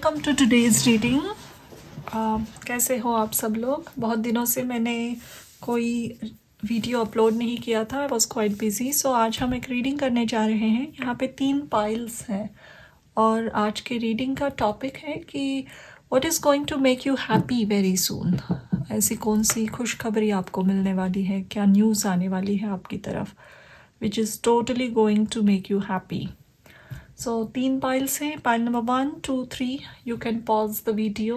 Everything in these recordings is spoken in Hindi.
Welcome to today's reading. कैसे हो आप सब लोग? बहुत दिनों से मैंने कोई वीडियो अपलोड नहीं किया था, आई वॉज़ क्वाइट बिजी। सो आज हम एक रीडिंग करने जा रहे हैं। यहाँ पे 3 पाइल्स हैं और आज के रीडिंग का टॉपिक है कि what is going to make you happy very soon. ऐसी कौन सी खुशखबरी आपको मिलने वाली है, क्या न्यूज़ आने वाली है आपकी तरफ which is totally going to make you happy. So 3 piles हैं, pile number 1, 2, 3. You can pause the video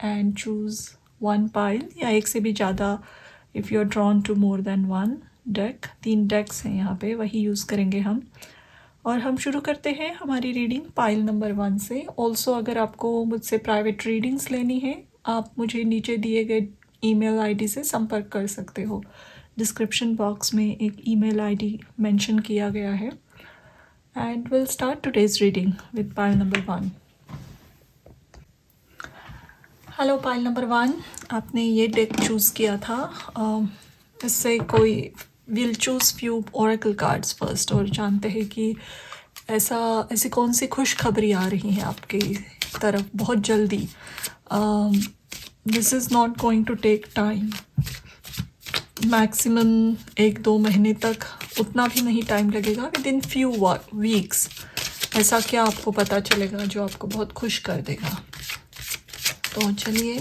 and choose one pile या एक से भी ज़्यादा if you are drawn to more than one deck. 3 decks हैं यहाँ पे, वही यूज़ करेंगे हम। और हम शुरू करते हैं हमारी रीडिंग पाइल नंबर 1 से। ऑल्सो अगर आपको मुझसे प्राइवेट रीडिंग्स लेनी है, आप मुझे नीचे दिए गए ईमेल आईडी से संपर्क कर सकते हो। डिस्क्रिप्शन बॉक्स में एक ईमेल आईडी मेंशन किया गया है। And we'll start today's reading with pile number 1. Hello pile number 1, आपने ये डेक चूज़ किया था। इससे कोई will choose few Oracle cards first और जानते हैं कि ऐसी कौन सी खुशखबरी आ रही है आपकी तरफ बहुत जल्दी। This is not going to take time, maximum 1-2 महीने तक, उतना भी नहीं टाइम लगेगा। विद इन फ्यू वीक्स ऐसा क्या आपको पता चलेगा जो आपको बहुत खुश कर देगा। तो चलिए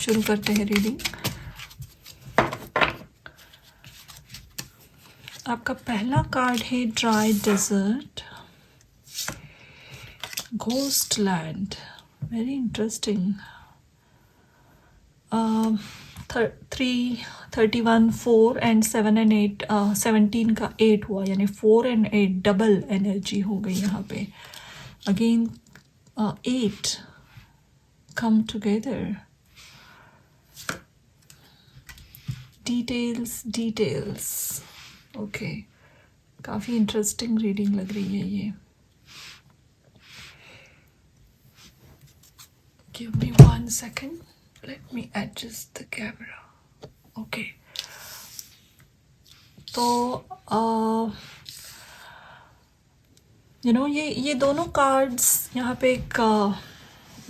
शुरू करते हैं रीडिंग। आपका पहला कार्ड है dry desert, ghost land, very interesting. 3, 31, 4 and 7 and 8, 17 का 8 हुआ, यानी 4 एंड 8 डबल एनर्जी हो गई यहाँ पे। Again 8 come together. Details okay, काफ़ी इंटरेस्टिंग रीडिंग लग रही है ये। Give me 1 second. Let me adjust the camera. Okay. तो ये दोनों कार्ड्स यहाँ पे एक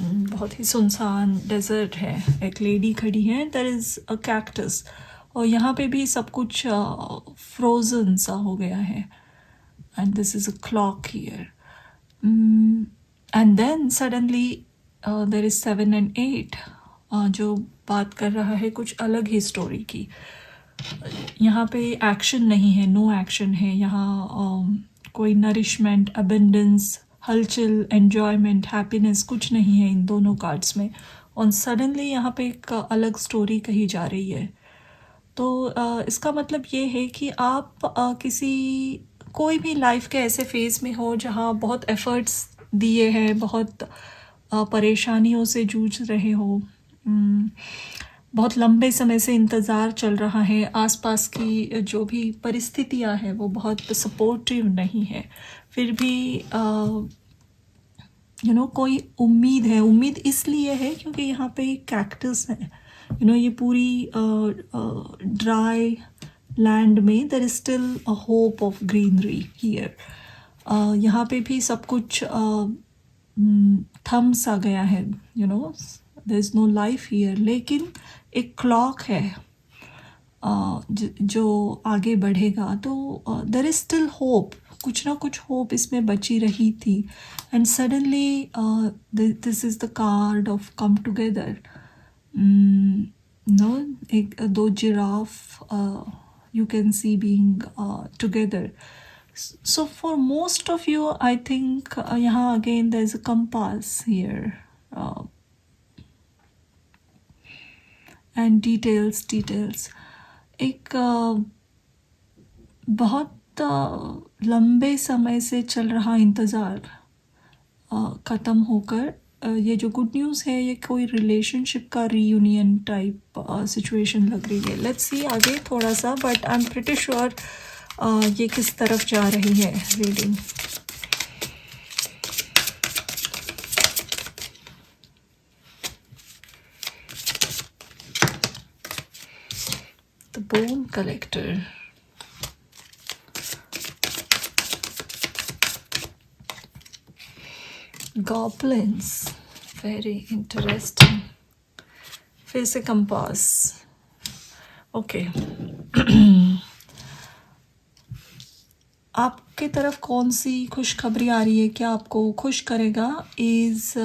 बहुत ही सुनसान डेजर्ट है, एक लेडी खड़ी है, देयर इज़ अ कैक्टस, और यहाँ पे भी सब कुछ फ्रोजन सा हो गया है। And this is a clock here, and then suddenly there is 7 and 8 जो बात कर रहा है कुछ अलग ही स्टोरी की। यहाँ पे एक्शन नहीं है, नो एक्शन है यहाँ। कोई नरिशमेंट, अबेंडेंस, हलचल, एन्जॉयमेंट, हैप्पीनेस कुछ नहीं है इन दोनों कार्ड्स में। और सडनली यहाँ पे एक अलग स्टोरी कही जा रही है। तो इसका मतलब ये है कि आप कोई भी लाइफ के ऐसे फेज़ में हो जहाँ बहुत एफ़र्ट्स दिए हैं, बहुत परेशानियों से जूझ रहे हो, बहुत लंबे समय से इंतज़ार चल रहा है, आसपास की जो भी परिस्थितियां हैं वो बहुत सपोर्टिव नहीं है, फिर भी कोई उम्मीद है। उम्मीद इसलिए है क्योंकि यहाँ पे कैक्टस है, ये पूरी ड्राई लैंड में there is still a hope of greenery here. यहाँ पे भी सब कुछ थम सा गया है, there is no life here, लेकिन एक क्लॉक है जो आगे बढ़ेगा। तो देयर इज स्टिल होप, कुछ ना कुछ होप इसमें बची रही थी। And suddenly this is the card of come together. एक 2 giraffe you can see being together. So for most of you, I think यहाँ again there is a compass here, and details. एक बहुत लंबे समय से चल रहा इंतज़ार ख़त्म होकर ये जो गुड न्यूज़ है, ये कोई रिलेशनशिप का रीयूनियन टाइप सिचुएशन लग रही है। लेट्स सी आगे थोड़ा सा, but I am pretty sure ये किस तरफ जा रही है reading. The bone collector, goblins, very interesting. फिर से कंपास, ओके। आपके तरफ कौन सी खुशखबरी आ रही है? क्या आपको खुश करेगा? Is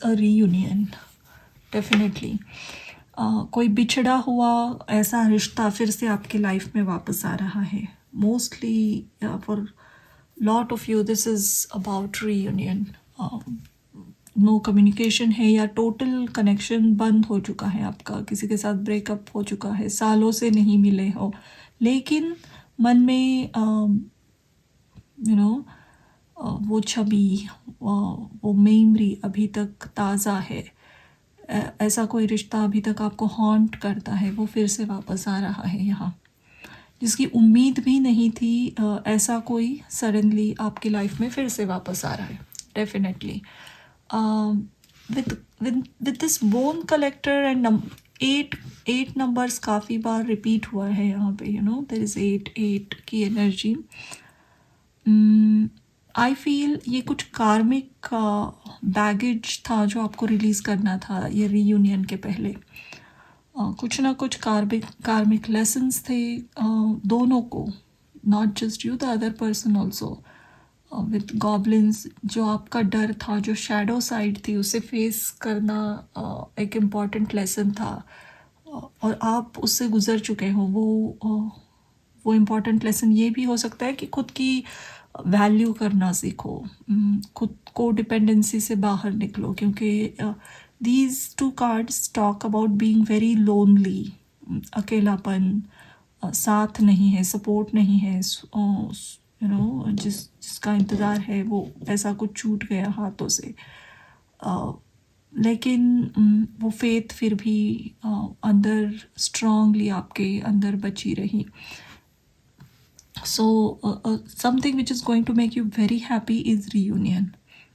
a reunion, definitely. कोई बिछड़ा हुआ ऐसा रिश्ता फिर से आपकी लाइफ में वापस आ रहा है। Mostly for lot of you this is about reunion. No communication है या टोटल कनेक्शन बंद हो चुका है आपका, किसी के साथ ब्रेकअप हो चुका है, सालों से नहीं मिले हो, लेकिन मन में वो छवि, वो मेमोरी अभी तक ताज़ा है। ऐसा कोई रिश्ता अभी तक आपको हॉन्ट करता है, वो फिर से वापस आ रहा है यहाँ, जिसकी उम्मीद भी नहीं थी। ऐसा कोई सडनली आपकी लाइफ में फिर से वापस आ रहा है, definitely. With this bone collector and 8 numbers काफ़ी बार रिपीट हुआ है यहाँ पे, देयर इज़ 8 की एनर्जी। आई फील ये कुछ कार्मिक बैगेज था जो आपको रिलीज़ करना था ये रीयूनियन के पहले। कुछ ना कुछ कार्मिक लेसन्स थे दोनों को, not just you, the other person also. With goblins, जो आपका डर था, जो शैडो साइड थी, उसे फेस करना एक इम्पॉर्टेंट लेसन था, और आप उससे गुज़र चुके हो। वो इम्पॉर्टेंट लेसन ये भी हो सकता है कि खुद की वैल्यू करना सीखो, खुद को डिपेंडेंसी से बाहर निकलो, क्योंकि these 2 cards talk about being very lonely. अकेलापन, साथ नहीं है, सपोर्ट नहीं है, जिसका इंतज़ार है वो ऐसा कुछ छूट गया हाथों से। लेकिन वो फेथ फिर भी अंदर स्ट्रांगली आपके अंदर बची रही। So something which is going to make you very happy is reunion,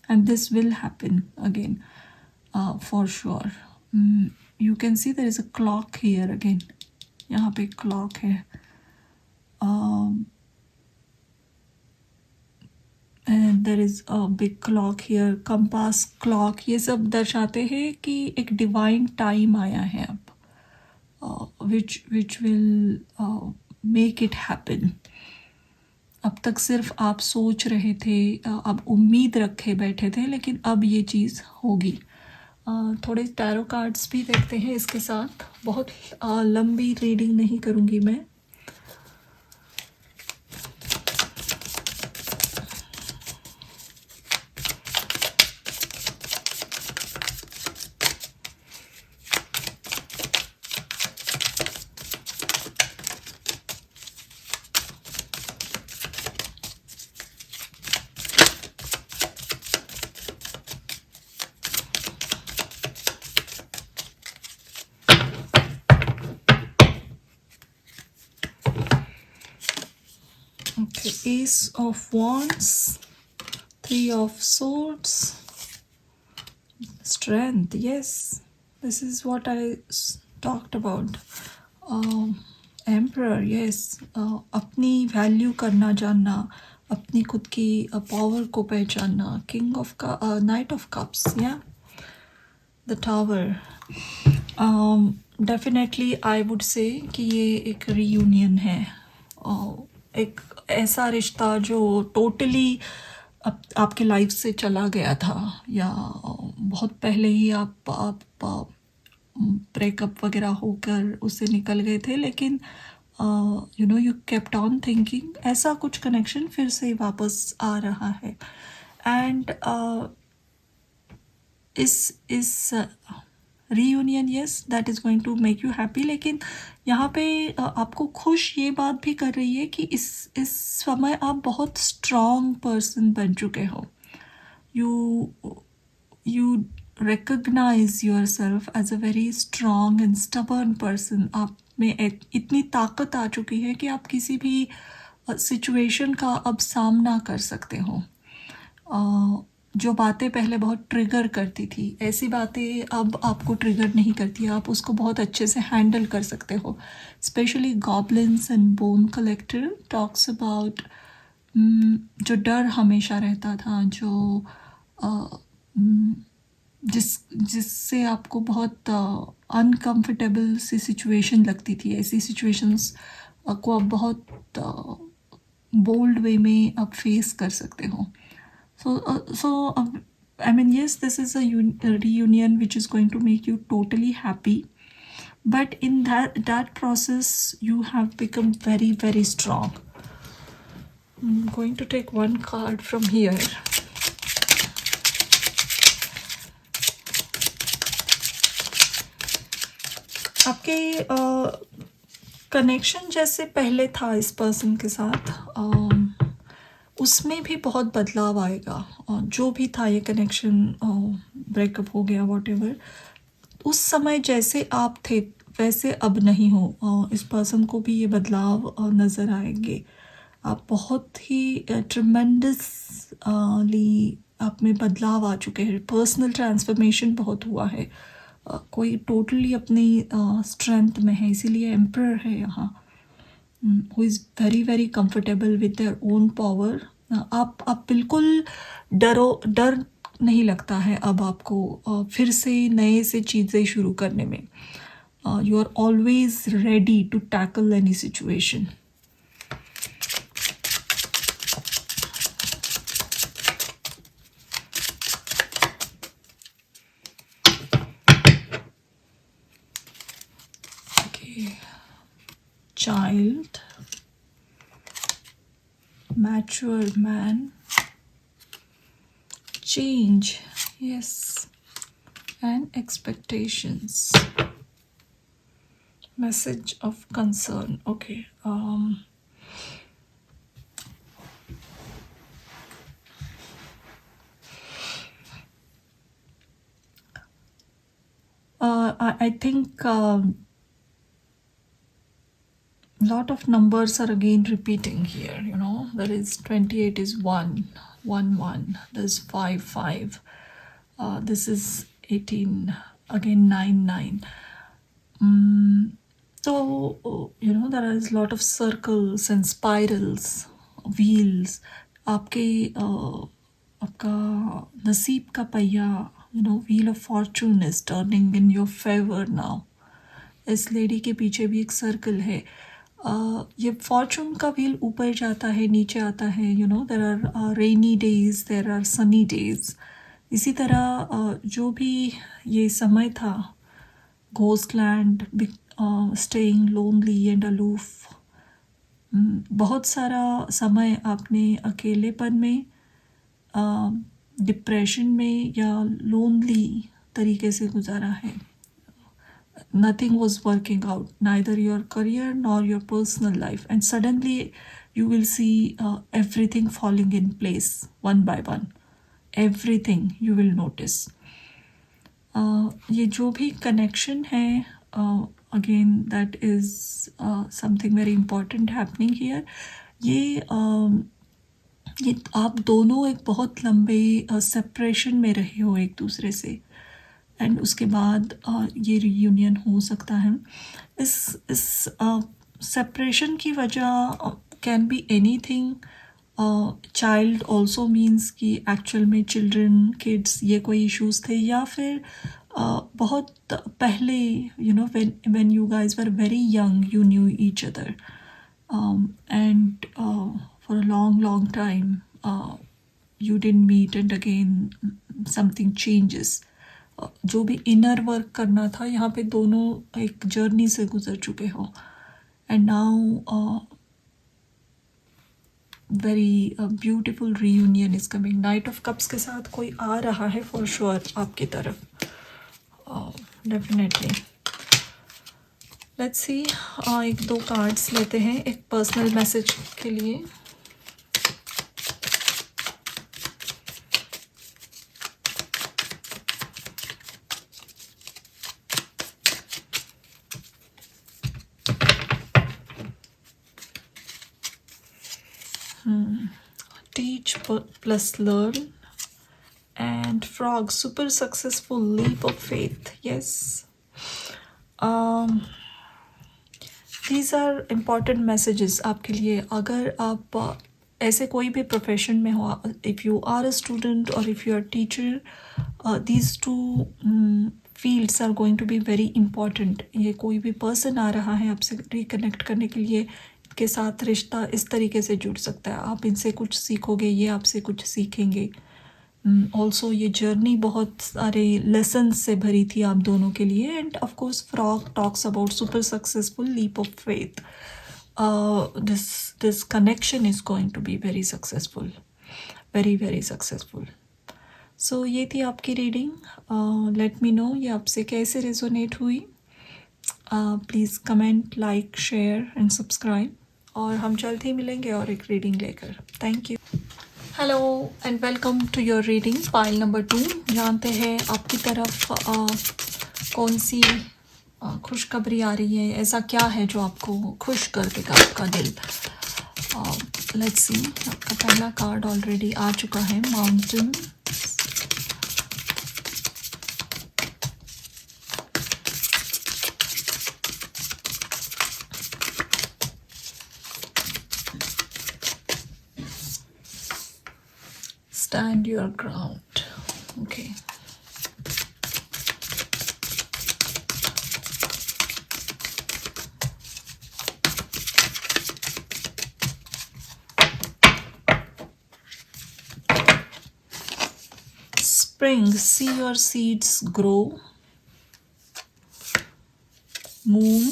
and this will happen again, for sure. You can see there is a clock here again. यहाँ पे clock है, and there is a big clock here, compass clock। ये सब दर्शाते हैं कि एक divine time आया है अब, which will make it happen। अब तक सिर्फ आप सोच रहे थे, अब उम्मीद रखे बैठे थे, लेकिन अब ये चीज़ होगी। थोड़े टैरो कार्ड्स भी देखते हैं इसके साथ। बहुत लंबी रीडिंग नहीं करूँगी मैं। Okay, Ace of Wands, 3 of Swords, Strength. Yes, this is what I talked about. Emperor, yes, अपनी वैल्यू करना जानना, अपनी खुद की पावर को पहचानना। King of Knight of Cups, yeah, the Tower. Definitely I would say कि ये एक reunion है, एक ऐसा रिश्ता जो टोटली आपके लाइफ से चला गया था, या बहुत पहले ही आप ब्रेकअप वगैरह होकर उससे निकल गए थे, लेकिन यू केप्ट ऑन थिंकिंग, ऐसा कुछ कनेक्शन फिर से वापस आ रहा है। एंड इस reunion, yes, that is going to make you happy. लेकिन यहाँ पे आपको खुश ये बात भी कर रही है कि इस समय आप बहुत स्ट्रॉन्ग पर्सन बन चुके हो। You recognize yourself as a very strong and stubborn person। आप में इतनी ताकत आ चुकी है कि आप किसी भी सिचुएशन का अब सामना कर सकते हो। जो बातें पहले बहुत ट्रिगर करती थी, ऐसी बातें अब आपको ट्रिगर नहीं करती, आप उसको बहुत अच्छे से हैंडल कर सकते हो। Specially goblins and bone collector talks about जो डर हमेशा रहता था, जो जिससे आपको बहुत अनकंफर्टेबल सी सिचुएशन लगती थी, ऐसी सिचुएशंस को आप बहुत बोल्ड वे में आप फेस कर सकते हो. So I mean, yes, this is a reunion which is going to make you totally happy, but in that process you have become very, very strong. I'm going to take one card from here. आपके कनेक्शन जैसे पहले था इस पर्सन के साथ, उसमें भी बहुत बदलाव आएगा. जो भी था ये कनेक्शन, ब्रेकअप हो गया, वॉटेवर, उस समय जैसे आप थे वैसे अब नहीं हो. इस पर्सन को भी ये बदलाव नज़र आएंगे. आप बहुत ही ट्रिमेंडसली आप में बदलाव आ चुके हैं. पर्सनल ट्रांसफॉर्मेशन बहुत हुआ है. कोई टोटली अपनी स्ट्रेंथ में है, इसीलिए एम्परर है यहाँ, who is very very comfortable with their own power. आप बिल्कुल डर नहीं लगता है अब आपको फिर से नए से चीज़ें शुरू करने में. You are always ready to tackle any situation. Child, mature man, change, yes, and expectations. Message of concern. Okay. I think lot of numbers are again repeating here. There is 28 is 1, 1, 1. There's 5, 5. This is 18, again 9, 9. So there is a lot of circles and spirals, wheels. आपका नसीब का पहिया, wheel of fortune is turning in your favor now. इस लेडी के पीछे भी एक सर्कल है. ये फॉर्चून का व्हील ऊपर जाता है, नीचे आता है. There are rainy days, there are sunny days. इसी तरह जो भी ये समय था, ghost land, staying lonely and aloof, बहुत सारा समय आपने अकेलेपन में, डिप्रेशन में या लोनली तरीके से गुजारा है. Nothing was working out, neither your career nor your personal life, and suddenly you will see everything falling in place one by one. Everything you will notice. ये जो भी connection है, again that is something very important happening here. ये आप दोनों एक बहुत लंबे सेपरेशन में रहे हो एक दूसरे से, एंड उसके बाद ये रियूनियन हो सकता है. इस सेपरेशन की वजह can be anything. Child also means कि एक्चुअल में चिल्ड्रन, किड्स, ये कोई इश्यूज थे, या फिर बहुत पहले when you guys were very young you knew each other, and for a long time you didn't meet, and again something changes. जो भी इनर वर्क करना था, यहाँ पे दोनों एक जर्नी से गुजर चुके हो, and now very beautiful reunion is coming. Night of cups के साथ कोई आ रहा है फॉर श्योर आपकी तरफ, डेफिनेटली. लेट्स सी, एक दो कार्ड्स लेते हैं एक पर्सनल मैसेज के लिए. Teach plus learn, and frog, super successful leap of faith. Yes, these are important messages आपके लिए. अगर आप ऐसे कोई भी प्रोफेशन में हो, if you are a student और if you are teacher, these two fields are going to be very important. ये कोई भी पर्सन आ रहा है आपसे रिकनेक्ट करने के लिए, के साथ रिश्ता इस तरीके से जुड़ सकता है. आप इनसे कुछ सीखोगे, ये आपसे कुछ सीखेंगे. ऑल्सो ये जर्नी बहुत सारे लेसन्स से भरी थी आप दोनों के लिए. And of course frog talks about super successful leap of faith. this connection is going to be very successful, very very successful. So ये थी आपकी रीडिंग. लेट मी नो ये आपसे कैसे रेजोनेट हुई. Please comment, like, share and subscribe. और हम जल्द ही मिलेंगे और एक रीडिंग लेकर. Thank you. Hello and welcome to your reading pile number 2. जानते हैं आपकी तरफ कौन सी खुशखबरी आ रही है. ऐसा क्या है जो आपको खुश कर देगा आपका दिल. Let's see. आपका पहला कार्ड ऑलरेडी आ चुका है, mountain. Stand your ground. Okay. Spring, see your seeds grow. Moon,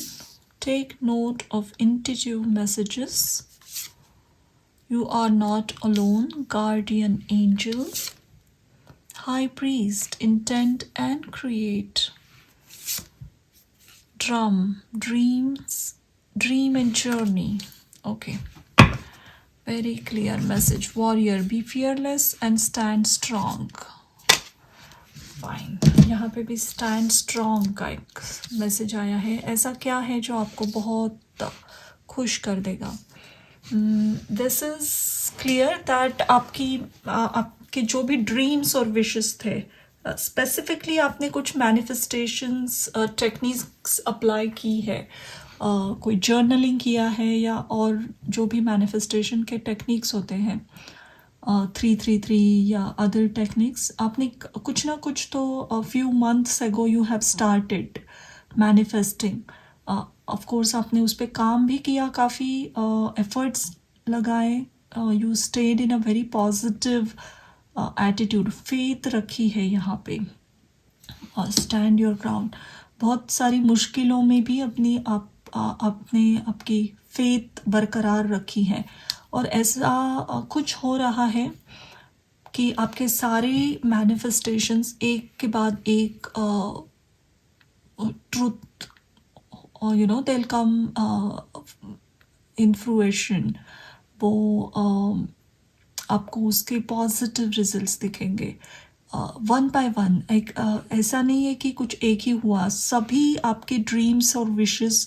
take note of intuitive messages. You are not alone, guardian angel. High priest, intend and create. Drum, dreams, dream and journey. Okay. Very clear message. Warrior, be fearless and stand strong. Fine. यहाँ पे भी stand strong का एक मैसेज आया है. ऐसा क्या है जो आपको बहुत खुश कर देगा. दिस इज़ क्लियर दैट आपके जो भी ड्रीम्स और विशेस थे, स्पेसिफिकली आपने कुछ मैनिफेस्टेशंस टेक्निक्स अप्लाई की है. कोई जर्नलिंग किया है या और जो भी मैनिफेस्टेशन के टेक्निक्स होते हैं, 333 या अदर टेक्निक्स, आपने कुछ ना कुछ तो few months ago you have started manifesting. Of course आपने उस पर काम भी किया, काफ़ी एफर्ट्स लगाए. You stayed in a very positive attitude, faith रखी है यहाँ पे. Stand your ground. बहुत सारी मुश्किलों में भी आपने आपकी फेथ बरकरार रखी है. और ऐसा कुछ हो रहा है कि आपके सारे मैनिफेस्टेशंस एक के बाद एक truth, or you know they'll come in fruition. वो आपको उसके पॉजिटिव रिजल्ट्स दिखेंगे वन बाय वन. एक ऐसा नहीं है कि कुछ एक ही हुआ, सभी आपके ड्रीम्स और विशेस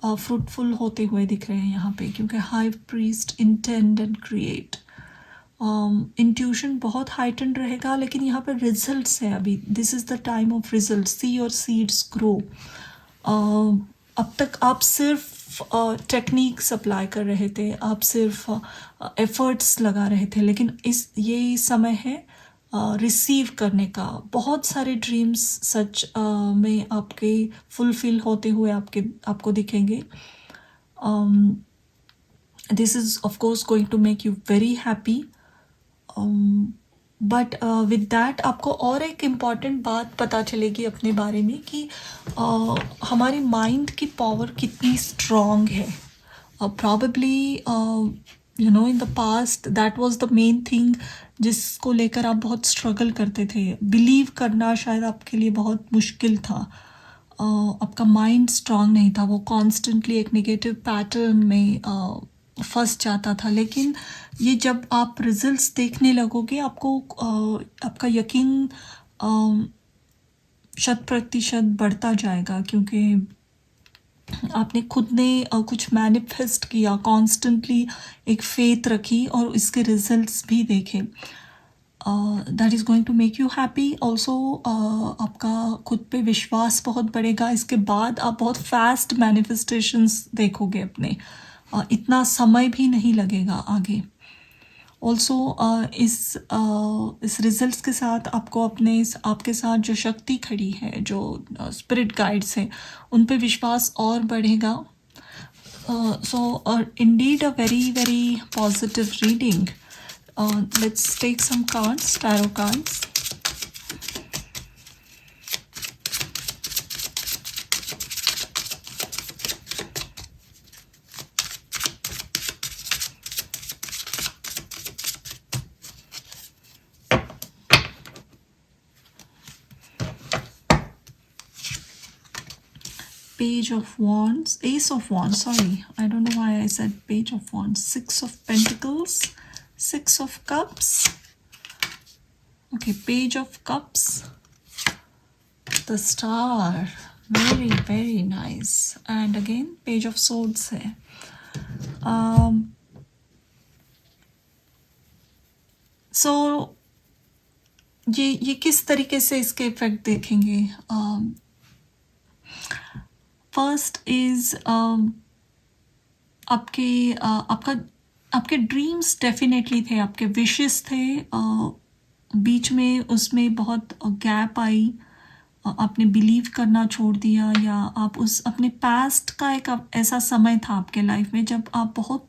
फ्रूटफुल होते हुए दिख रहे हैं यहाँ पे. क्योंकि high priest, intend and create. Intuition बहुत हाइटेंड रहेगा, लेकिन यहाँ पर रिजल्ट्स है अभी. This is the time of result. See your seeds grow. अब तक आप सिर्फ टेक्निक्स अप्लाई कर रहे थे, आप सिर्फ एफर्ट्स लगा रहे थे, लेकिन ये समय है रिसीव करने का. बहुत सारे ड्रीम्स सच में आपके फुलफिल होते हुए आपको दिखेंगे. This is of course going to make you very happy. But with that आपको और एक इम्पॉर्टेंट बात पता चलेगी अपने बारे में कि हमारे माइंड की पावर कितनी स्ट्रॉन्ग है. Probably you know in the past that was the main thing जिसको लेकर आप बहुत स्ट्रगल करते थे. बिलीव करना शायद आपके लिए बहुत मुश्किल था. आपका माइंड स्ट्रॉन्ग नहीं था, वो कॉन्स्टेंटली एक नेगेटिव पैटर्न में फंस जाता था. लेकिन ये जब आप रिजल्ट्स देखने लगोगे, आपको आपका यकीन 100% बढ़ता जाएगा. क्योंकि आपने खुद ने कुछ मैनिफेस्ट किया, कॉन्स्टेंटली एक फेथ रखी और इसके रिजल्ट्स भी देखे. That is going to make you happy. Also आपका खुद पे विश्वास बहुत बढ़ेगा. इसके बाद आप बहुत फास्ट मैनिफेस्टेशंस देखोगे अपने. इतना समय भी नहीं लगेगा आगे. ऑल्सो इस रिजल्ट्स के साथ आपको आपके साथ जो शक्ति खड़ी है, जो स्पिरिट गाइड्स हैं, उन पे विश्वास और बढ़ेगा. So indeed a very positive reading. Let's take some cards, tarot cards. Page of Wands, Ace of Wands, sorry, I don't know why I said Page of Wands, Six of Pentacles, Six of Cups, okay, Page of Cups, the Star, very nice, and again Page of Swords है. So ये किस तरीके से इसके इफेक्ट देखेंगे. फर्स्ट इज आपके ड्रीम्स डेफिनेटली थे, आपके विशेस थे, बीच में उसमें बहुत गैप आई, आपने बिलीव करना छोड़ दिया, या आप उस अपने पास्ट का एक ऐसा समय था आपके लाइफ में जब आप बहुत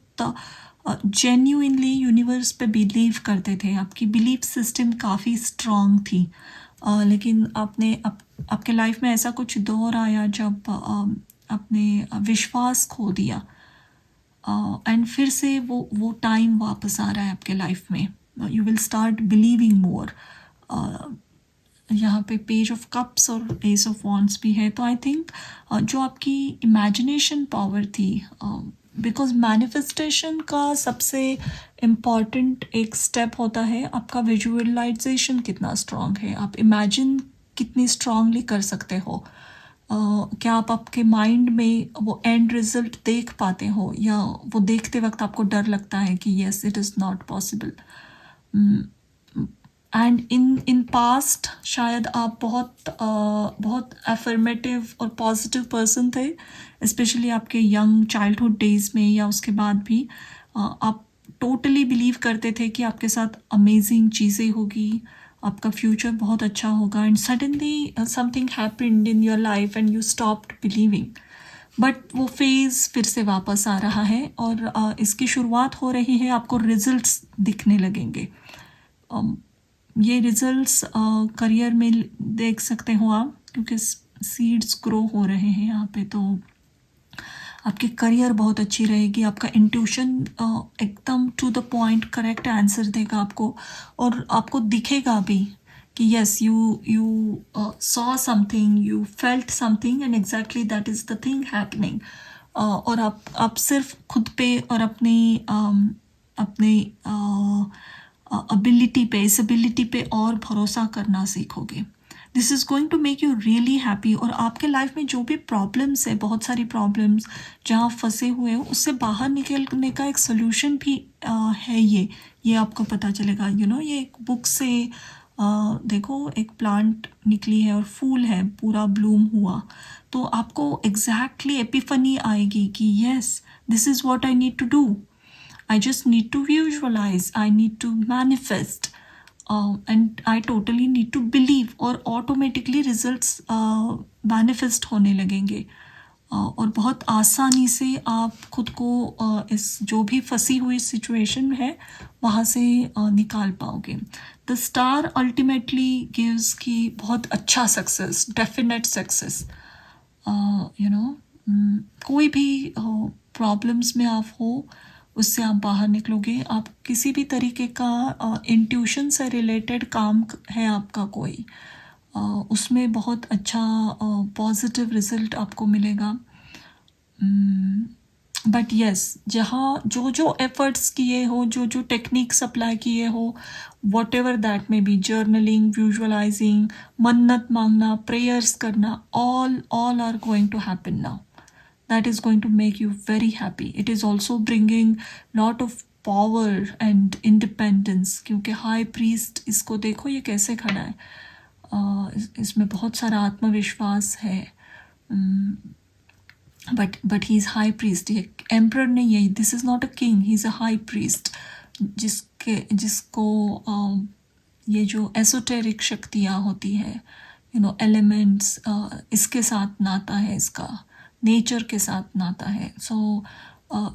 जेन्युइनली यूनिवर्स पे बिलीव करते थे, आपकी बिलीफ सिस्टम काफ़ी स्ट्रॉन्ग थी. लेकिन आपके लाइफ में ऐसा कुछ दौर आया जब आपने विश्वास खो दिया, एंड फिर से वो टाइम वापस आ रहा है आपके लाइफ में. यू विल स्टार्ट बिलीविंग मोर. यहाँ पे पेज ऑफ कप्स और एस ऑफ वॉन्ड्स भी है. तो आई थिंक जो आपकी इमेजिनेशन पावर थी, बिकॉज मैनिफेस्टेशन का सबसे इम्पॉर्टेंट एक स्टेप होता है आपका विजुअलाइजेशन कितना स्ट्रांग है, आप इमेजिन कितनी स्ट्रांगली कर सकते हो. क्या आप आपके माइंड में वो एंड रिजल्ट देख पाते हो, या वो देखते वक्त आपको डर लगता है कि yes it is not possible. And in past शायद आप बहुत अफर्मेटिव और पॉजिटिव पर्सन थे, स्पेशली आपके यंग चाइल्डहुड डेज में या उसके बाद भी. आप टोटली बिलीव करते थे कि आपके साथ अमेजिंग चीज़ें होगी, आपका फ्यूचर बहुत अच्छा होगा, and suddenly something happened in your life and you stopped believing. But वो फेज़ फिर से वापस आ रहा है, और इसकी शुरुआत हो रही है, आपको रिजल्ट्स दिखने लगेंगे. ये रिजल्ट्स करियर में देख सकते हो आप, क्योंकि सीड्स ग्रो हो रहे हैं यहाँ पे. तो आपकी करियर बहुत अच्छी रहेगी, आपका इंट्यूशन एकदम to the point correct answer देगा आपको, और आपको दिखेगा भी कि yes you saw something, you felt something, and exactly that is the thing happening. और आप सिर्फ खुद पे और अपने एबिलिटी पे, इस एबिलिटी पे और भरोसा करना सीखोगे. This is going to make you really happy. और आपके लाइफ में जो भी प्रॉब्लम्स है, बहुत सारी प्रॉब्लम्स जहाँ फंसे हुए हो, उससे बाहर निकलने का एक सोल्यूशन भी है. ये आपको पता चलेगा. ये एक बुक से देखो, एक प्लांट निकली है और फूल है, पूरा ब्लूम हुआ, तो आपको एग्जैक्टली एपिफनी आएगी कि yes this is what I need to do. I just need to visualize, I need to manifest, and I totally need to believe, और automatically results manifest होने लगेंगे. और बहुत आसानी से आप खुद को इस जो भी फंसी हुई सिचुएशन है वहाँ से निकाल पाओगे. द स्टार अल्टीमेटली गिव्स कि बहुत अच्छा सक्सेस, डेफिनेट सक्सेस. कोई भी प्रॉब्लम्स में आप हो, उससे आप बाहर निकलोगे. आप किसी भी तरीके का इंट्यूशन से रिलेटेड काम है आपका कोई, उसमें बहुत अच्छा पॉजिटिव रिजल्ट आपको मिलेगा. बट येस, जहाँ जो एफर्ट्स किए हो, जो टेक्निक्स अप्लाई किए हो, what ever that may be, journaling, visualising, मन्नत मांगना, प्रेयर्स करना, all are going to happen now. That is going to make you very happy. It is also bringing lot of power and independence, क्योंकि हाई प्रीस्ट, इसको देखो ये कैसे खड़ा है, इसमें बहुत सारा आत्मविश्वास है. But he is high priest. ये एम्परर नहीं है, this is not a king, he is a high priest, जिसको ये जो एसोटेरिक शक्तियाँ होती है, एलिमेंट्स, इसके साथ नाता है, इसका नेचर के साथ नाता है. So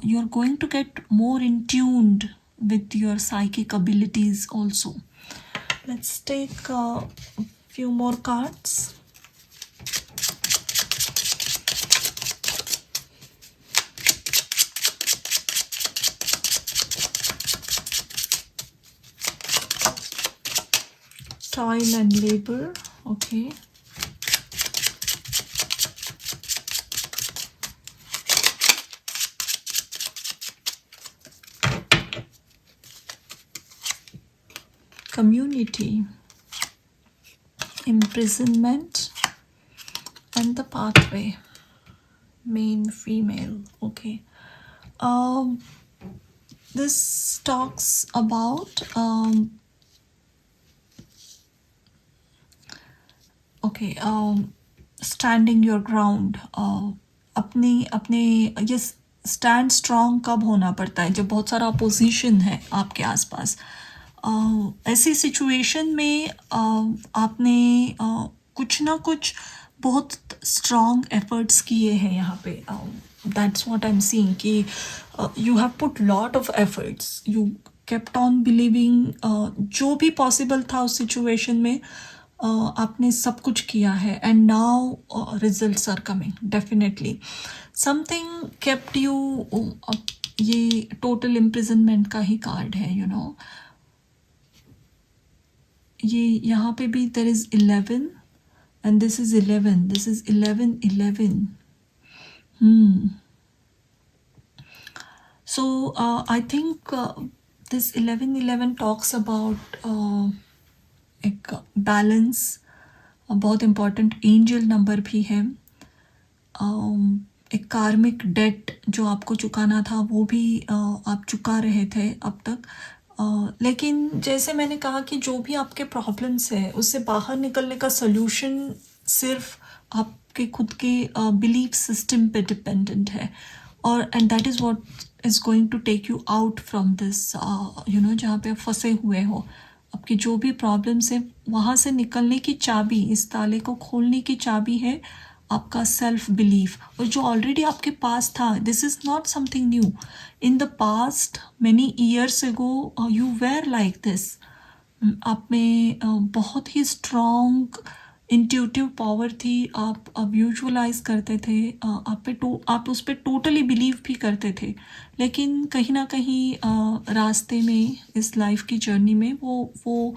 you are going to get more in tuned with your psychic abilities also. Let's take a few more cards. Toil and labor. Okay. Community, imprisonment, and the pathway, main, female. Okay. This talks about standing your ground. अपने ये स्टैंड स्ट्रॉन्ग कब होना पड़ता है? जब बहुत सारा अपोजिशन है आपके आसपास. ऐसी सिचुएशन में आपने कुछ ना कुछ बहुत स्ट्रॉन्ग एफर्ट्स किए हैं यहाँ पे. That's what I am seeing कि you have put lot of efforts, you kept on believing. जो भी पॉसिबल था उस सिचुएशन में आपने सब कुछ किया है, and now results are coming definitely. Something kept you. ये टोटल इम्प्रिजनमेंट का ही कार्ड है, ये यहाँ पे भी there is 11 and this is 11. This is 11. So I think this 11 talks about एक बैलेंस. बहुत इम्पॉर्टेंट एंजल नंबर भी है. एक कार्मिक डेट जो आपको चुकाना था वो भी आप चुका रहे थे अब तक. लेकिन जैसे मैंने कहा कि जो भी आपके प्रॉब्लम्स है उससे बाहर निकलने का सॉल्यूशन सिर्फ आपके खुद के बिलीफ सिस्टम पे डिपेंडेंट है. और and that is what is going to take you out from this, जहाँ पे आप फंसे हुए हो. आपकी जो भी प्रॉब्लम्स है वहाँ से निकलने की चाबी, इस ताले को खोलने की चाबी है आपका सेल्फ बिलीफ. और जो ऑलरेडी आपके पास था, this is not something new. In the past many years ago you were like this. आप में बहुत ही स्ट्रॉन्ग इंट्यूटिव पावर थी. आप विजुअलाइज करते थे, आप उस पर टोटली बिलीव भी करते थे. लेकिन कहीं ना कहीं रास्ते में, इस लाइफ की जर्नी में वो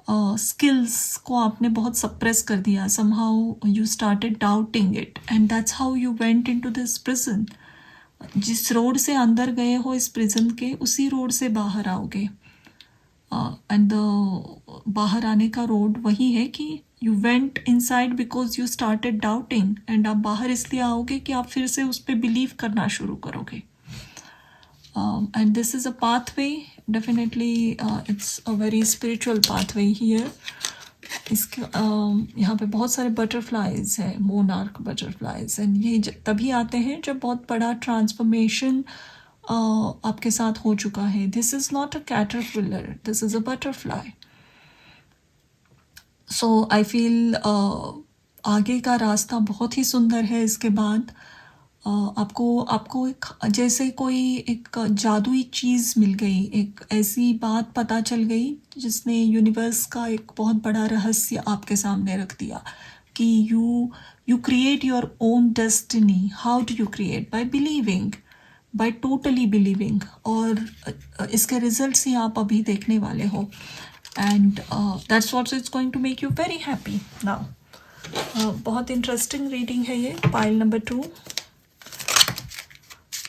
स्किल्स को आपने बहुत सप्रेस कर दिया. Somehow you started doubting it and that's how you went into this prison. जिस रोड से अंदर गए हो इस प्रिजन के, उसी रोड से बाहर आओगे. एंड बाहर आने का रोड वही है कि you went inside because you started doubting. And आप बाहर इसलिए आओगे कि आप फिर से उस पर बिलीव करना शुरू करोगे. And this is a pathway. Definitely it's a very spiritual pathway here. इसके यहाँ पे बहुत सारे बटरफ्लाइज हैं, मोनार्क बटरफ्लाइज. एंड ये तभी आते हैं जब बहुत बड़ा ट्रांसफॉर्मेशन आपके साथ हो चुका है. This is not a caterpillar, this is a butterfly. So I feel आगे का रास्ता बहुत ही सुंदर है. इसके बाद आपको एक जैसे कोई एक जादुई चीज़ मिल गई, एक ऐसी बात पता चल गई जिसने यूनिवर्स का एक बहुत बड़ा रहस्य आपके सामने रख दिया कि you create your own destiny. How do you create? By believing, by totally believing. और इसके रिजल्ट्स ही आप अभी देखने वाले हो. And that's what is going to make you very happy now. बहुत इंटरेस्टिंग रीडिंग है ये. Pile number 2.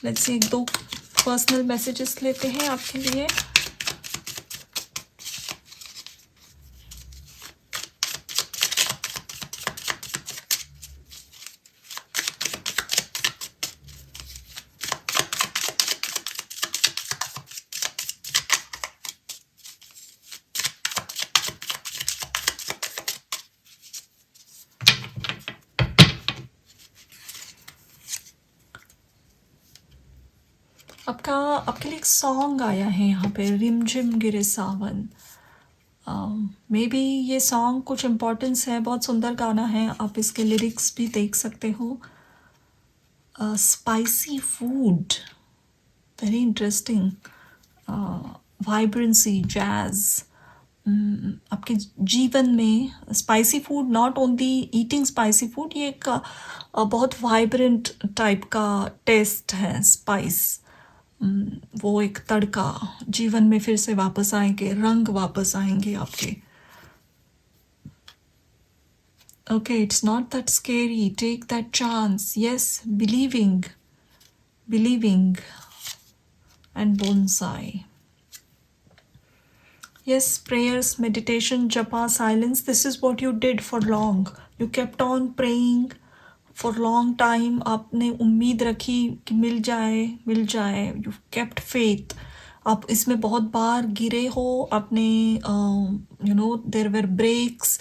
Let's see, 2 personal messages लेते हैं आपके लिए. आपके लिए एक सॉन्ग आया है यहाँ पे, रिमझिम गिरे सावन। मे बी ये सॉन्ग कुछ इम्पोर्टेंस है, बहुत सुंदर गाना है, आप इसके लिरिक्स भी देख सकते हो। Spicy food, very interesting. Vibrancy, jazz. आपके जीवन में spicy food, not only eating spicy food, ये एक बहुत वाइब्रेंट टाइप का टेस्ट है स्पाइस। वो एक तड़का, जीवन में फिर से वापस आएंगे, रंग वापस आएंगे आपके। Okay, it's not that scary, take that chance, yes, believing and bonsai. Yes, prayers, meditation, japa, silence, this is what you did for long. You kept on praying for long time. आपने उम्मीद रखी कि मिल जाए. You kept faith. आप इसमें बहुत बार गिरे हो, आपने there were breaks.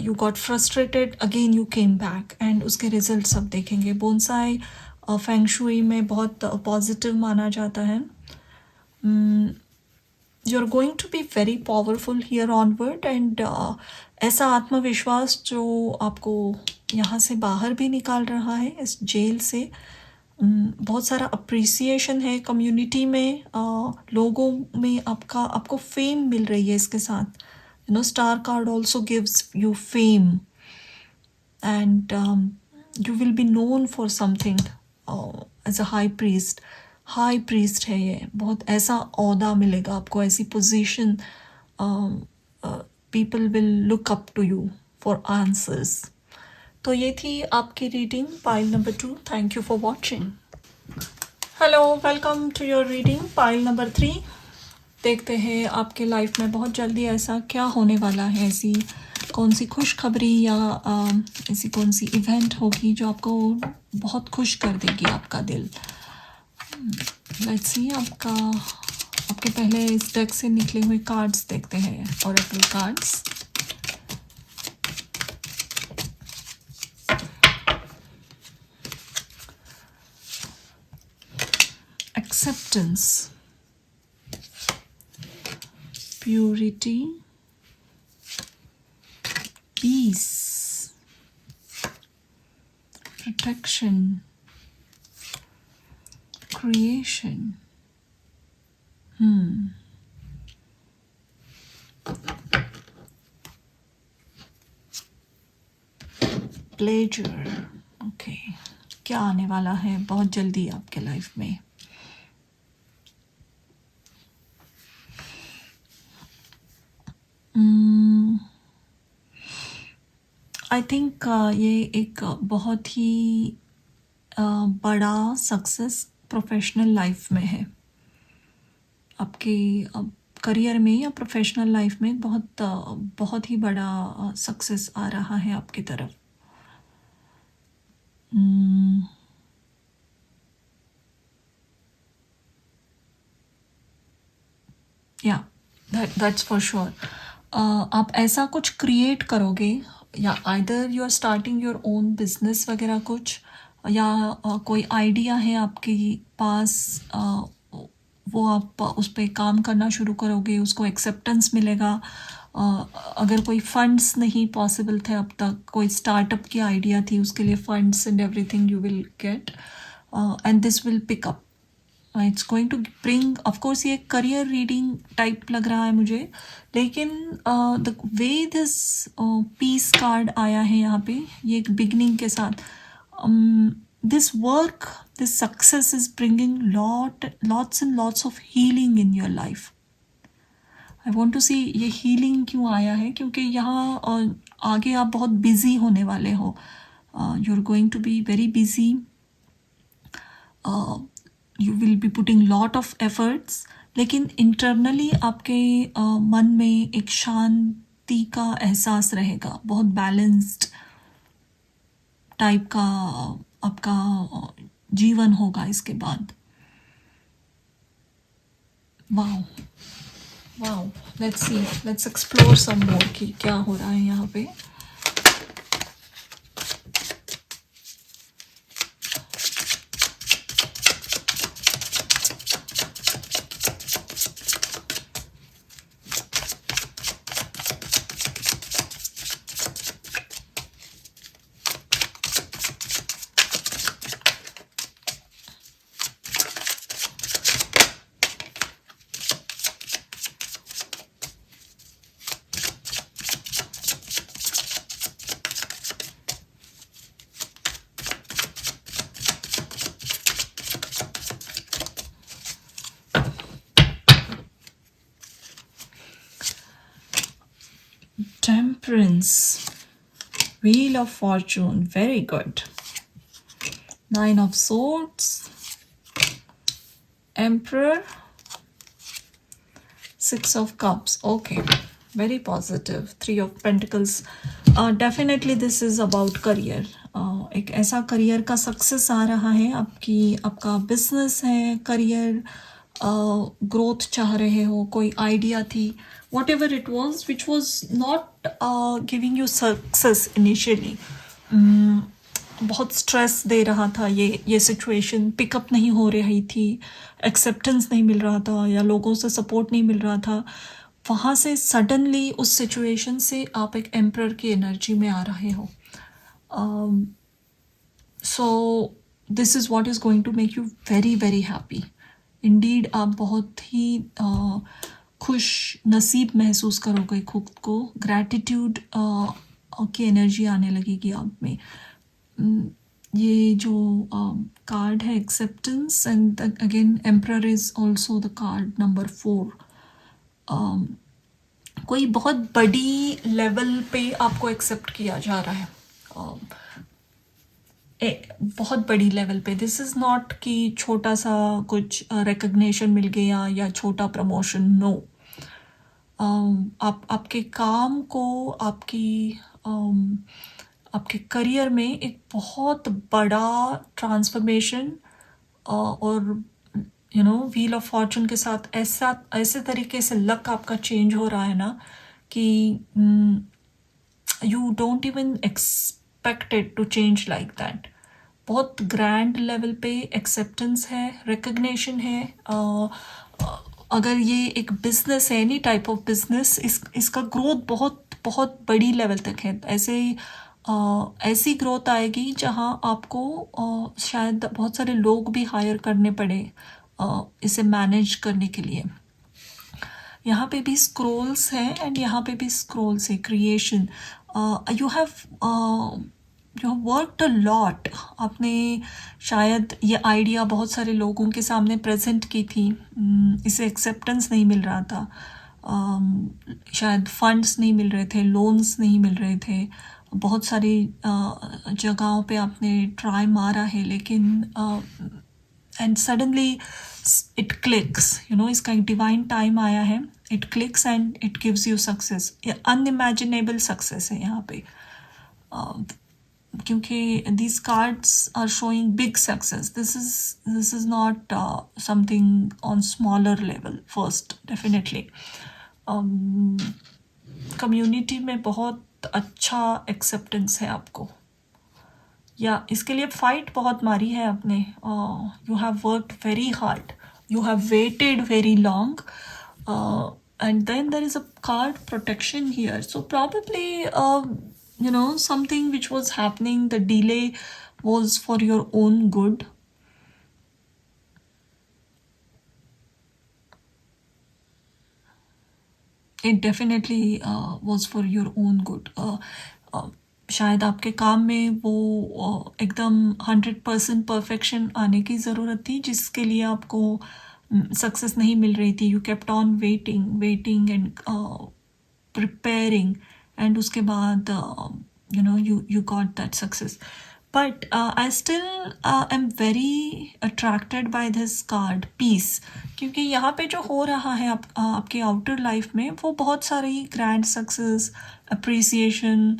You got frustrated, again you came back, and उसके results अब देखेंगे। बोनसाई फेंग शुई में बहुत पॉजिटिव माना जाता है। you're going to be very powerful here onward, and ऐसा आत्मविश्वास जो आपको यहाँ से बाहर भी निकाल रहा है, इस जेल से। बहुत सारा अप्रिसिएशन है कम्युनिटी में, लोगों में आपको फेम मिल रही है इसके साथ। Star card also gives you fame, and you will be known for something as a high priest है ये। बहुत ऐसा ओहदा मिलेगा आपको, ऐसी position, people will look up to you for answers. तो ये थी आपकी reading, pile number 2। Thank you for watching. Hello, welcome to your reading, pile number 3। देखते हैं आपके लाइफ में बहुत जल्दी ऐसा क्या होने वाला है, ऐसी कौन सी खुशखबरी या ऐसी कौन सी इवेंट होगी जो आपको बहुत खुश कर देगी आपका दिल। लेट्स सी, आपके पहले इस डेक से निकले हुए कार्ड्स देखते हैं, oracle cards. Acceptance, purity, peace, protection, creation. Pleasure. Okay. क्या आने वाला है बहुत जल्दी आपके लाइफ में। आई थिंक ये एक बहुत ही बड़ा सक्सेस प्रोफेशनल लाइफ में है, आपके करियर में या प्रोफेशनल लाइफ में बहुत ही बड़ा सक्सेस आ रहा है आपकी तरफ। या दैट्स फॉर श्योर। आप ऐसा कुछ क्रिएट करोगे, या either you are starting your own business वगैरह कुछ, या कोई आइडिया है आपके पास, वो आप उस पर काम करना शुरू करोगे, उसको एक्सेप्टेंस मिलेगा। अगर कोई फंड्स नहीं पॉसिबल थे अब तक, कोई स्टार्टअप की आइडिया थी, उसके लिए funds and everything you will get, and this will pick up. It's going to bring, of course ये करियर रीडिंग टाइप लग रहा है मुझे, लेकिन the way this peace card आया है यहाँ पे, ये एक बिगनिंग के साथ, this work, this success is bringing lots and lots of healing in your life. I want to see ये healing क्यों आया है, क्योंकि यहाँ आगे आप बहुत busy होने वाले हो, you're going to be very busy, you will be putting lot of efforts, लेकिन internally आपके मन में एक शांति का एहसास रहेगा, बहुत balanced टाइप का आपका जीवन होगा इसके बाद। Wow, let's see, let's explore some more कि क्या हो रहा है यहाँ पे। Temperance, Wheel of Fortune, very good. Nine of Swords, Emperor, Six of Cups. Okay, very positive. Three of Pentacles. Definitely this is about career. एक ऐसा करियर का सक्सेस आ रहा है, आपका बिजनेस है, करियर ग्रोथ चाह रहे हो, कोई आइडिया थी, what ever it was which was not giving you success initially, बहुत स्ट्रेस दे रहा था, ये सिचुएशन पिकअप नहीं हो रही थी, एक्सेप्टेंस नहीं मिल रहा था या लोगों से सपोर्ट नहीं मिल रहा था, वहाँ से सडनली उस सिचुएशन से आप एक एम्परर की एनर्जी में आ रहे हो. So this is what is going to make you very very happy. Indeed आप बहुत ही खुश नसीब महसूस करोगे खुद को. ग्रैटिट्यूड की एनर्जी आने लगेगी आप में. ये जो कार्ड है acceptance, and again emperor is also the card number 4. कोई बहुत बड़ी लेवल पे आपको एक्सेप्ट किया जा रहा है, बहुत बड़ी लेवल पे. दिस इज़ नॉट कि छोटा सा कुछ रिकग्निशन मिल गया या छोटा प्रमोशन. नो, आपके काम को, आपके करियर में एक बहुत बड़ा ट्रांसफॉर्मेशन और व्हील ऑफ फॉर्चून के साथ ऐसे तरीके से लक आपका चेंज हो रहा है ना कि you don't even expected to change like that. बहुत ग्रैंड लेवल पे एक्सेप्टेंस है, रिकग्निशन है. अगर ये एक बिजनेस है, एनी टाइप ऑफ बिजनेस, इसका ग्रोथ बहुत बहुत बड़ी लेवल तक है. ऐसी ग्रोथ आएगी जहाँ आपको शायद बहुत सारे लोग भी हायर करने पड़े इसे मैनेज करने के लिए. यहाँ पे भी स्क्रोल्स है एंड यहाँ पे भी स्क्रोल्स है. Creation, you have worked a lot. आपने शायद ये आइडिया बहुत सारे लोगों के सामने प्रेजेंट की थी, इसे एक्सेप्टेंस नहीं मिल रहा था, शायद फंड्स नहीं मिल रहे थे, लोन्स नहीं मिल रहे थे, बहुत सारी जगहों पे आपने ट्राई मारा है, लेकिन एंड सडनली इट क्लिक्स. इसका एक डिवाइन टाइम आया है. It clicks and it gives you success. Unimaginable success है यहाँ पे, क्योंकि these cards are showing big success. This is not something on smaller level. First, definitely community में बहुत अच्छा acceptance है आपको, या इसके लिए फाइट बहुत मारी है आपने. You have worked very hard, you have waited very long, and then there is a card protection here. So probably something which was happening, the delay was for your own good. It definitely was for your own good. शायद आपके काम में वो एकदम 100% परफेक्शन आने की ज़रूरत थी, जिसके लिए आपको सक्सेस नहीं मिल रही थी. You kept on waiting and preparing, and उसके बाद you got that success. But I still am very attracted by this card, peace, क्योंकि यहाँ पे जो हो रहा है आपके आउटर लाइफ में, वो बहुत सारी ग्रैंड सक्सेस, अप्रिसिएशन,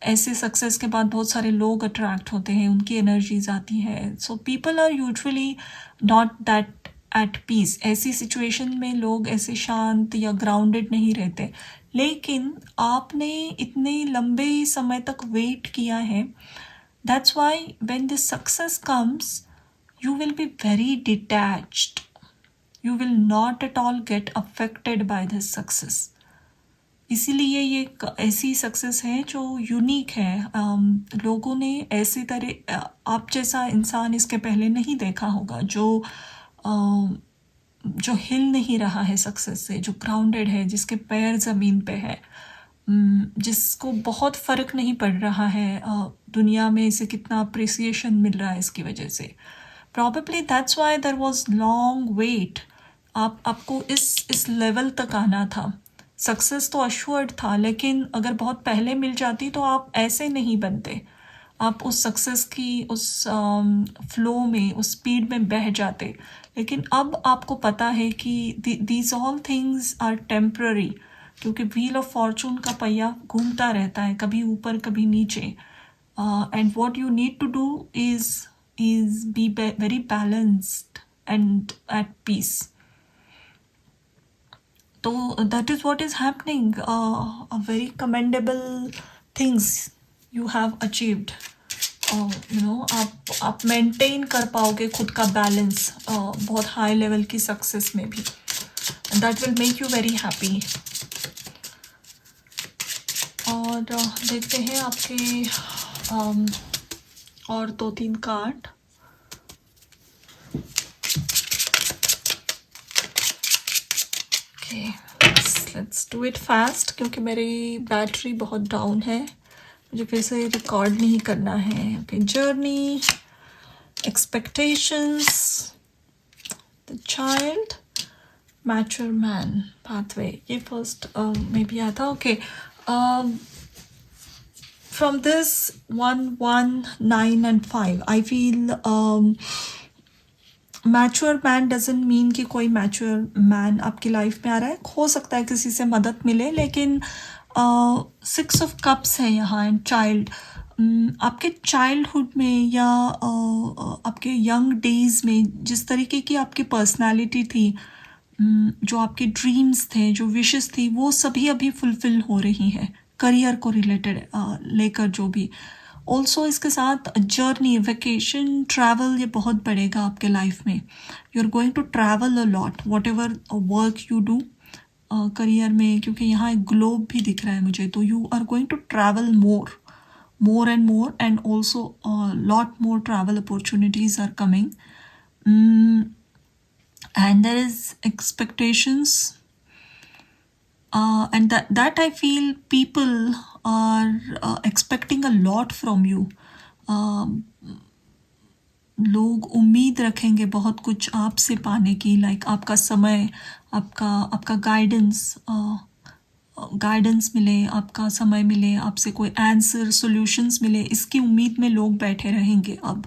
ऐसे सक्सेस के बाद बहुत सारे लोग अट्रैक्ट होते हैं, उनकी एनर्जीज आती है. So people are usually not that at peace. ऐसी सिचुएशन में लोग ऐसे शांत या ग्राउंडेड नहीं रहते, लेकिन आपने इतने लंबे समय तक वेट किया है. That's why when this success comes, you will be very detached. You will not at all get affected by this success. इसीलिए ये एक ऐसी सक्सेस है जो यूनिक है. लोगों ने ऐसी तरह आप जैसा इंसान इसके पहले नहीं देखा होगा, जो हिल नहीं रहा है सक्सेस से, जो ग्राउंडेड है, जिसके पैर ज़मीन पे है, जिसको बहुत फ़र्क नहीं पड़ रहा है दुनिया में इसे कितना अप्रिसिएशन मिल रहा है इसकी वजह से. Probably that's why there was long wait. आपको इस लेवल तक आना था. सक्सेस तो अश्योर्ड था, लेकिन अगर बहुत पहले मिल जाती तो आप ऐसे नहीं बनते, आप उस सक्सेस की उस फ्लो में, उस स्पीड में बह जाते। लेकिन अब आपको पता है कि these all things are temporary, क्योंकि व्हील ऑफ फॉर्चून का पहिया घूमता रहता है, कभी ऊपर कभी नीचे। And what you need to do is be very balanced and at peace. तो that is what is happening. A very commendable things you have achieved. आप मेंटेन कर पाओगे खुद का बैलेंस बहुत हाई लेवल की सक्सेस में भी, that will make you very happy. और देखते हैं आपके और 2-3 card. Let's do it fast, क्योंकि मेरी बैटरी बहुत डाउन है, मुझे फिर से रिकॉर्ड नहीं करना है। Okay, journey, expectations, the child, mature man, pathway, ये फर्स्ट में भी आता। Okay, from this 1, 1, 9 and 5 I feel mature man doesn't mean कि कोई मैच्योर मैन आपकी लाइफ में आ रहा है, हो सकता है किसी से मदद मिले, लेकिन 6 ऑफ कप्स है यहाँ एंड चाइल्ड। आपके चाइल्डहुड में या आपके यंग डेज में जिस तरीके की आपकी पर्सनालिटी थी, जो आपके ड्रीम्स थे, जो विशेस थी, वो सभी अभी फुलफिल हो रही है, करियर को रिलेटेड लेकर जो भी। ऑल्सो इसके साथ जर्नी, वेकेशन, ट्रैवल, ये बहुत बढ़ेगा आपके लाइफ में। You are going to travel a lot, whatever work you do career में, क्योंकि यहाँ एक ग्लोब भी दिख रहा है मुझे, तो you are going to travel more and more, and also a lot more travel opportunities are coming. And there is expectations, and that I feel people are expecting a lot from you. लोग उम्मीद रखेंगे बहुत कुछ आपसे पाने की, लाइक आपका समय, आपका गाइडेंस मिले, आपका समय मिले, आपसे कोई आंसर, सॉल्यूशंस मिले, इसकी उम्मीद में लोग बैठे रहेंगे अब।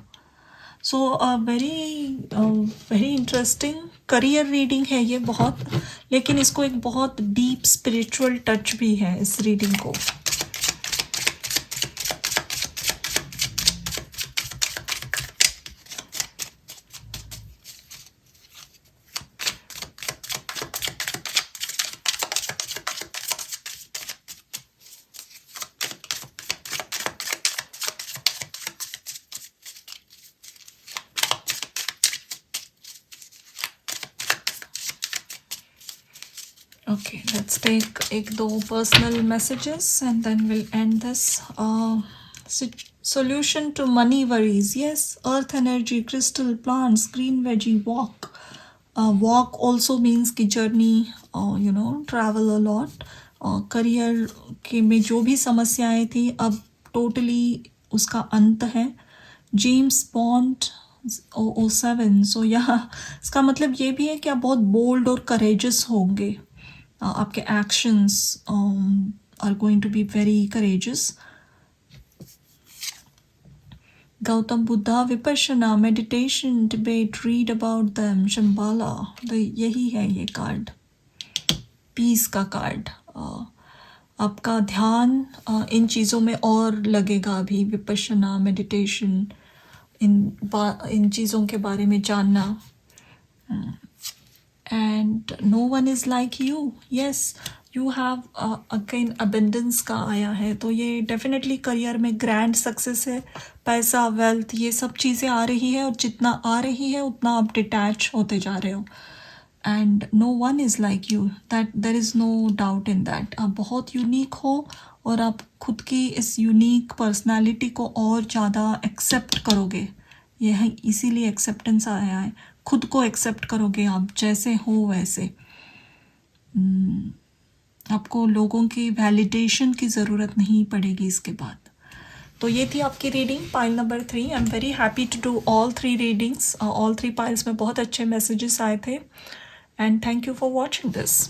So very interesting career reading है ये बहुत, लेकिन इसको एक बहुत डीप स्पिरिचुअल टच भी है इस रीडिंग को। Okay, let's take 1-2 personal messages and then we'll end this. Solution to money worries. Yes, earth energy, crystal, plants, green veggie, walk. Walk also means कि journey, travel a lot. Career के में जो भी समस्याएं थी अब टोटली उसका अंत है। James bond 007। सो यहाँ इसका मतलब ये भी है कि आप बहुत बोल्ड और करेजस होंगे, आपके actions are going to be very courageous. Gautam Buddha, Vipassana, meditation, debate, read about them, Shambhala, यही है ये कार्ड, पीस का कार्ड। आपका ध्यान इन चीज़ों में और लगेगा अभी, विपश्यना, मेडिटेशन, इन चीज़ों के बारे में जानना। And no one is like you. Yes, you have again abundance का आया है, तो ये डेफिनेटली करियर में ग्रैंड सक्सेस है, पैसा, वेल्थ, ये सब चीज़ें आ रही है, और जितना आ रही है उतना आप डिटैच होते जा रहे हो। And no one is like you, that there is no doubt in that. आप बहुत यूनिक हो और आप खुद की इस यूनिक पर्सनालिटी को और ज़्यादा एक्सेप्ट करोगे, यह इसीलिए एक्सेप्टेंस आया है। खुद को एक्सेप्ट करोगे आप जैसे हो वैसे, आपको लोगों की वैलिडेशन की ज़रूरत नहीं पड़ेगी इसके बाद। तो ये थी आपकी reading, pile number 3। I am very happy to do all 3 readings. All 3 piles में बहुत अच्छे मैसेजेस आए थे, and thank you for watching this.